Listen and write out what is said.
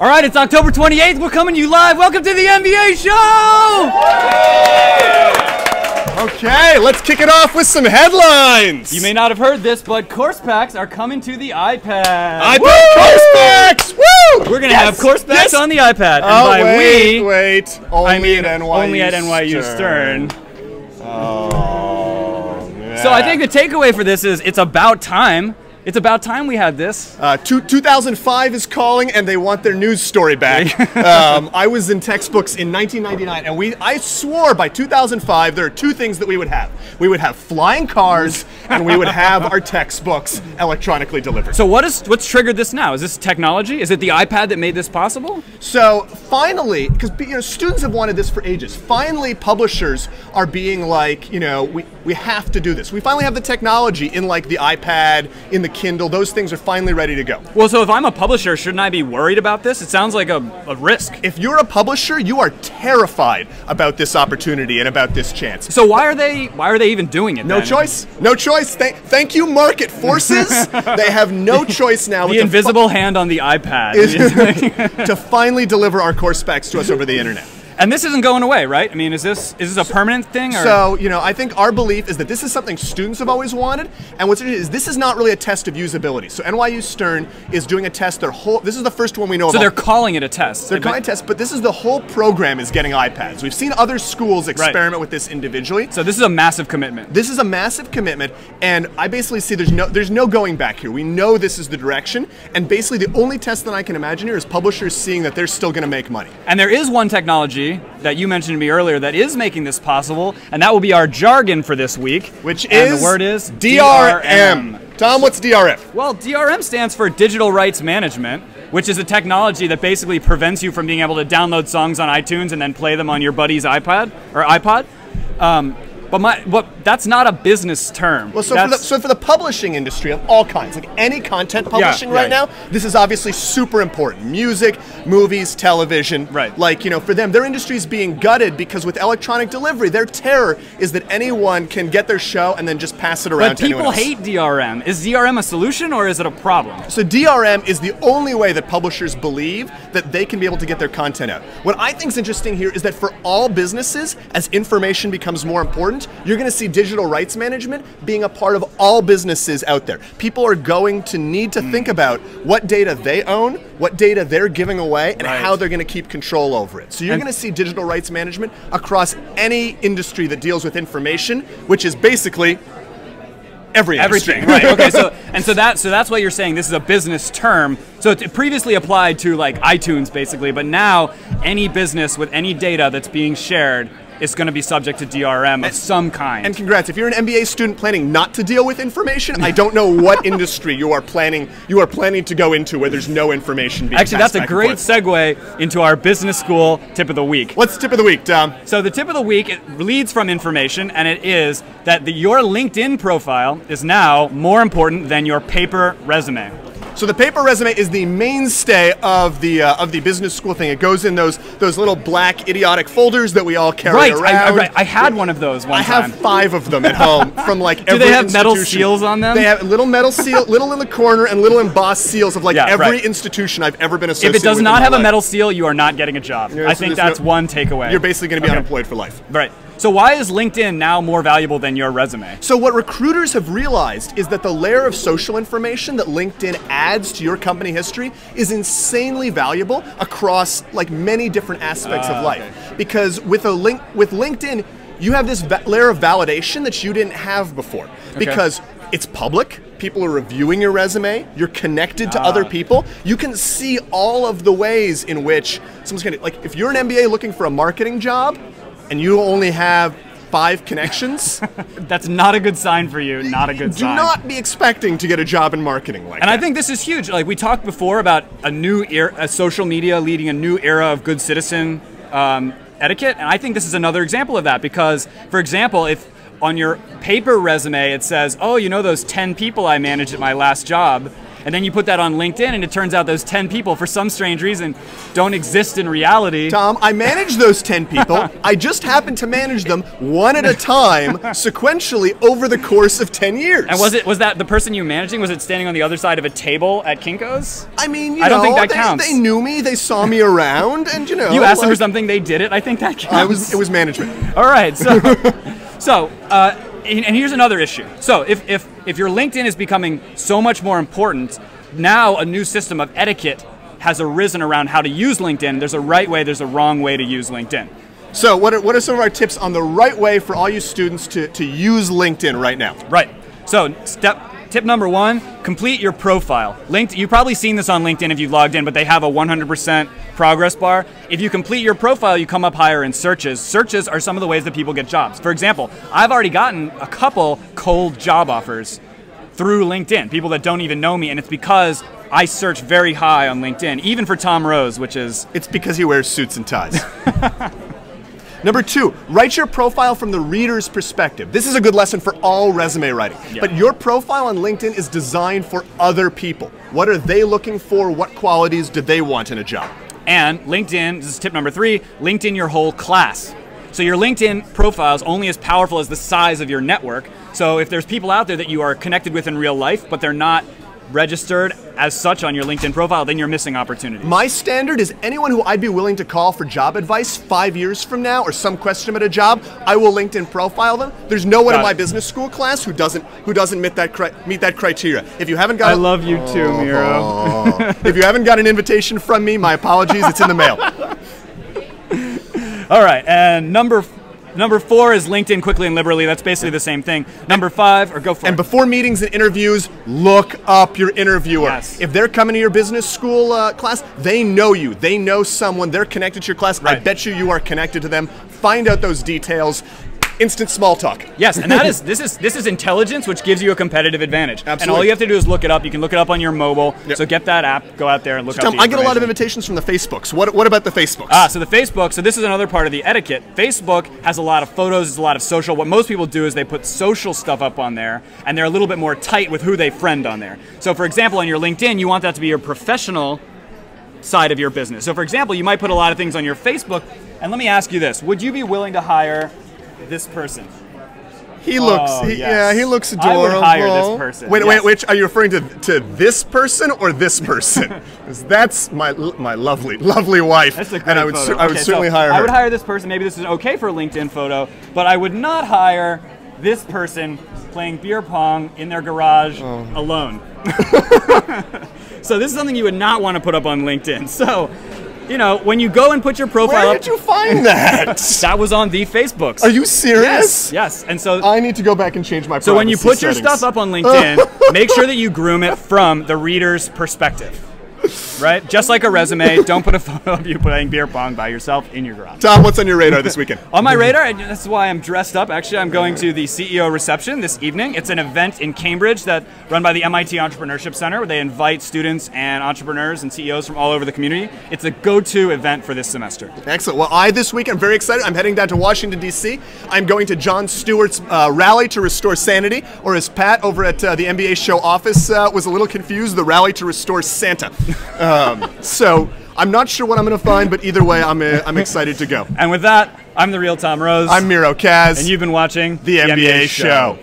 All right, it's October 28th. We're coming to you live. Welcome to the MBA show! Okay, let's kick it off with some headlines. You may not have heard this, but course packs are coming to the iPad. iPad course packs! Woo! We're going to have course packs on the iPad. And by wait. Only I mean at NYU only at NYU Stern. Oh, yeah. So I think the takeaway for this is it's about time. It's about time we had this. 2005 is calling, and they want their news story back. I was in textbooks in 1999, and I swore by 2005 there are two things that we would have. We would have flying cars, and we would have our textbooks electronically delivered. So what's triggered this now? Is this technology? Is it the iPad that made this possible? So finally, because students have wanted this for ages, finally publishers are being like, we have to do this. We finally have the technology in like the iPad, in the Kindle, those things are finally ready to go. Well, so if I'm a publisher, shouldn't I be worried about this? It sounds like a risk. If you're a publisher, you are terrified about this opportunity and about this chance. So why are they even doing it? No choice. No choice. Thank you, market forces. They have no choice now. The invisible hand on the iPad to finally deliver our course specs to us over the internet. And this isn't going away, right? I mean, is this a permanent thing? Or? So, I think our belief is that this is something students have always wanted, and what's interesting is this is not really a test of usability. So NYU Stern is doing a test, this is the first one we know about. So they're calling it a test. They're calling it a test, but this is the whole program is getting iPads. We've seen other schools experiment with this individually. So this is a massive commitment. This is a massive commitment, and I basically see there's no going back here. We know this is the direction, and basically the only test that I can imagine here is publishers seeing that they're still going to make money. And there is one technology that you mentioned to me earlier that is making this possible, and that will be our jargon for this week. Which is? The word is DRM. Tom, what's DRM? Well, DRM stands for Digital Rights Management, which is a technology that basically prevents you from being able to download songs on iTunes and then play them on your buddy's iPad or iPod. But that's not a business term. Well, so for the publishing industry of all kinds, like any content publishing right now, this is obviously super important. Music, movies, television. Right. Like, for them, their industry is being gutted because with electronic delivery, their terror is that anyone can get their show and then just pass it around to anyone else. But people hate DRM. Is DRM a solution or is it a problem? So DRM is the only way that publishers believe that they can be able to get their content out. What I think is interesting here is that for all businesses, as information becomes more important, you're going to see digital rights management being a part of all businesses out there. People are going to need to think about what data they own, what data they're giving away, and how they're going to keep control over it. So you're going to see digital rights management across any industry that deals with information, which is basically every industry. Everything, right? Okay, so that's why you're saying this is a business term. So it previously applied to like iTunes basically, but now any business with any data that's being shared is going to be subject to DRM of some kind. And congrats, if you're an MBA student planning not to deal with information, I don't know what industry you are planning to go into where there's no information being Actually, that's a great segue into our business school tip of the week. What's the tip of the week, Tom? So the tip of the week, it leads from information, and it is that your LinkedIn profile is now more important than your paper resume. So the paper resume is the mainstay of the business school thing. It goes in those little black idiotic folders that we all carry around. I had one of those one time. I have 5 of them at home from like every institution. Do they have metal seals on them? They have little metal seal, little in the corner, and little embossed seals of like every institution I've ever been associated with. If it does not have a metal seal, you are not getting a job. I think that's one takeaway. You're basically going to be unemployed for life. Right. So why is LinkedIn now more valuable than your resume? So what recruiters have realized is that the layer of social information that LinkedIn adds to your company history is insanely valuable across like many different aspects of life. Okay. Because with LinkedIn, you have this layer of validation that you didn't have before. Because it's public, people are reviewing your resume, you're connected to other people, you can see all of the ways in which someone's gonna, like if you're an MBA looking for a marketing job, and you only have 5 connections, that's not a good sign for you. Not a good sign. Do not be expecting to get a job in marketing like that. And I think this is huge. Like we talked before about a new era, social media leading a new era of good citizen etiquette, and I think this is another example of that because, for example, if on your paper resume it says, oh, those 10 people I managed at my last job, And then you put that on LinkedIn, and it turns out those 10 people, for some strange reason, don't exist in reality. Tom, I manage those 10 people. I just happen to manage them one at a time, sequentially over the course of 10 years. And was that the person you were managing? Was it standing on the other side of a table at Kinko's? I mean, I don't think that counts. They knew me, they saw me around, and you asked them for something, they did it. I think that counts. It was management. All right, and here's another issue. So if your LinkedIn is becoming so much more important, now a new system of etiquette has arisen around how to use LinkedIn. There's a right way, there's a wrong way to use LinkedIn. So what are some of our tips on the right way for all you students to use LinkedIn right now? Right. So tip number 1, complete your profile. You've probably seen this on LinkedIn if you've logged in, but they have a 100% progress bar. If you complete your profile, you come up higher in searches. Searches are some of the ways that people get jobs. For example, I've already gotten a couple cold job offers through LinkedIn, people that don't even know me, and it's because I search very high on LinkedIn, even for Tom Rose, which is... It's because he wears suits and ties. Number 2, write your profile from the reader's perspective. This is a good lesson for all resume writing. Yeah. But your profile on LinkedIn is designed for other people. What are they looking for? What qualities do they want in a job? And LinkedIn, this is tip number 3, LinkedIn your whole class. So your LinkedIn profile is only as powerful as the size of your network. So if there's people out there that you are connected with in real life, but they're not registered as such on your LinkedIn profile, then you're missing opportunities. My standard is anyone who I'd be willing to call for job advice 5 years from now or some question about a job, I will LinkedIn profile them. There's no one in my business school class who doesn't meet that criteria. If you haven't got I love you too, Miro. If you haven't got an invitation from me, my apologies, it's in the mail. All right, and number 4 is LinkedIn quickly and liberally. That's basically the same thing. Number 5, or go for it. And before meetings and interviews, look up your interviewer. Yes. If they're coming to your business school class, they know you. They know someone. They're connected to your class. Right. I bet you are connected to them. Find out those details. Instant small talk. Yes, and this is intelligence, which gives you a competitive advantage. Absolutely. And all you have to do is look it up. You can look it up on your mobile. Yep. So get that app, go out there and look up the information. I get a lot of invitations from the Facebooks. What about the Facebooks? So the Facebook, so this is another part of the etiquette. Facebook has a lot of photos, there's a lot of social. What most people do is they put social stuff up on there, and they're a little bit more tight with who they friend on there. So for example, on your LinkedIn, you want that to be your professional side of your business. So for example, you might put a lot of things on your Facebook, and let me ask you this. Would you be willing to hire this person? He looks, he looks adorable. I would hire this person. Wait, which are you referring to this person or this person? Because that's my lovely wife. That's a great and I would certainly hire her. I would hire this person. Maybe this is okay for a LinkedIn photo, but I would not hire this person playing beer pong in their garage alone. So this is something you would not want to put up on LinkedIn. So, you know, when you go and put your profile Where did you find that? That was on the Facebooks. Are you serious? Yes. And so I need to go back and change my privacy So when you put your settings. stuff up on LinkedIn, make sure that you groom it from the reader's perspective. Right? Just like a resume, don't put a photo of you playing beer pong by yourself in your garage. Tom, what's on your radar this weekend? On my radar, that's why I'm dressed up. Actually, I'm going to the CEO reception this evening. It's an event in Cambridge that run by the MIT Entrepreneurship Center where they invite students and entrepreneurs and CEOs from all over the community. It's a go-to event for this semester. Excellent. Well, this week, I'm very excited. I'm heading down to Washington, D.C. I'm going to Jon Stewart's rally to restore sanity, or as Pat over at the MBA show office was a little confused, the rally to restore Santa. So I'm not sure what I'm going to find, but either way, I'm excited to go. And with that, I'm the real Tom Rose. I'm Miro Kaz. And you've been watching The MBA Show.